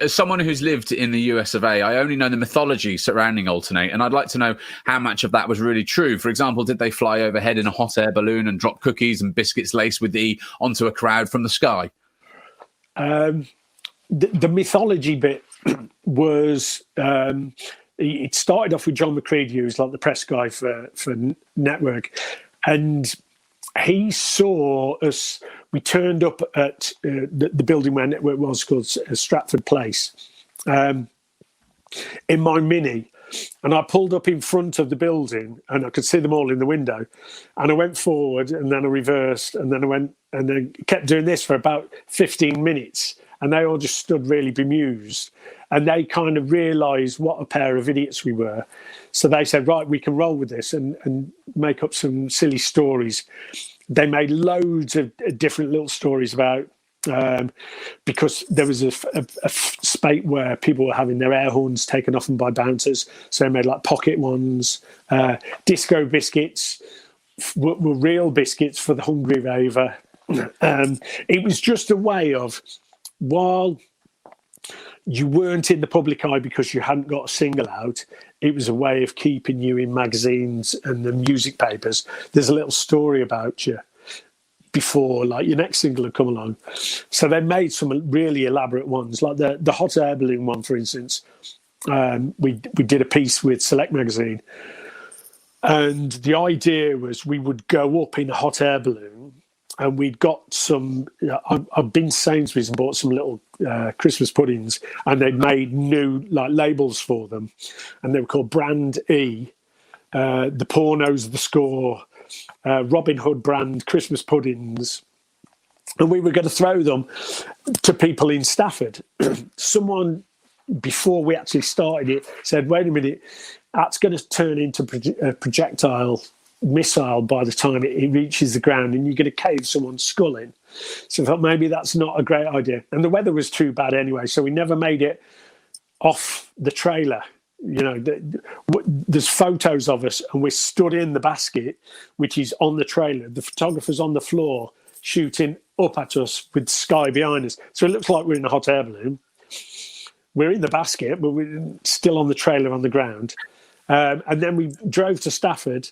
As someone who's lived in the US of A, I only know the mythology surrounding Alternate, and I'd like to know how much of that was really true. For example, did they fly overhead in a hot air balloon and drop cookies and biscuits laced with E onto a crowd from the sky? The mythology bit was, it started off with John McCready, who's like the press guy for Network, and he saw us. We turned up at the building where Network was, called Stratford Place, in my Mini, and I pulled up in front of the building, and I could see them all in the window, and I went forward, and then I reversed, and then I went, and then kept doing this for about 15 minutes, and they all just stood really bemused, and they kind of realised what a pair of idiots we were. So they said, right, we can roll with this and make up some silly stories. They made loads of different little stories about, because there was a spate where people were having their air horns taken off them by bouncers. So they made like pocket ones. Disco biscuits were real biscuits for the hungry raver. It was just a way of, while you weren't in the public eye because you hadn't got a single out, it was a way of keeping you in magazines and the music papers. There's a little story about you before like your next single had come along. So they made some really elaborate ones, like the hot air balloon one, for instance. We did a piece with Select magazine, and the idea was we would go up in a hot air balloon, and we'd got some, I've been to Sainsbury's and bought some little Christmas puddings, and they'd made new like labels for them, and they were called Brand E, the Pornos, the Score, Robin Hood brand Christmas puddings, and we were going to throw them to people in Stafford. Someone, before we actually started it, said, wait a minute, that's going to turn into a projectile missile by the time it reaches the ground, and you're going to cave someone's skull in. So I thought maybe that's not a great idea. And the weather was too bad anyway, so we never made it off the trailer. You know, there's photos of us, and we're stood in the basket, which is on the trailer. The photographer's on the floor shooting up at us with the sky behind us. So it looks like we're in a hot air balloon. We're in the basket, but we're still on the trailer on the ground. And then we drove to Stafford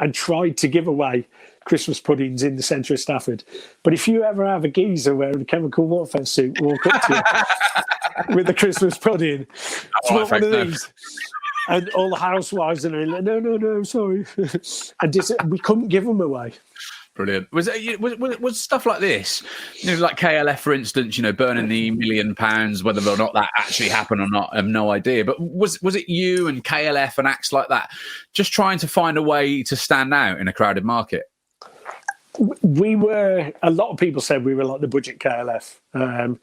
and tried to give away Christmas puddings in the centre of Stafford. But if you ever have a geezer wearing a chemical warfare suit walk up to you with a Christmas pudding, it's not one of these. And all the housewives are like, no, sorry. And we couldn't give them away. Brilliant. Was stuff like this, you know, like KLF, for instance, you know, burning the £1 million, whether or not that actually happened or not, I have no idea. But was it you and KLF and acts like that just trying to find a way to stand out in a crowded market? We were, a lot of people said we were like the Budget KLF,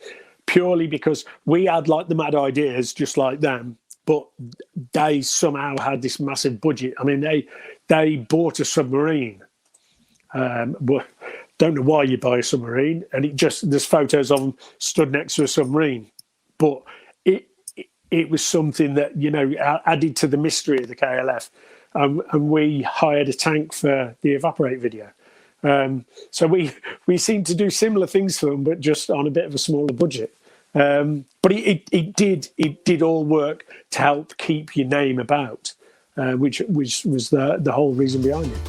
purely because we had like the mad ideas just like them, but they somehow had this massive budget. I mean, they bought a submarine. But don't know why you buy a submarine, and there's photos of them stood next to a submarine, but it was something that, you know, added to the mystery of the KLF, and we hired a tank for the Evaporate video. So we seem to do similar things to them, but just on a bit of a smaller budget. But it did all work to help keep your name about, which was the whole reason behind it.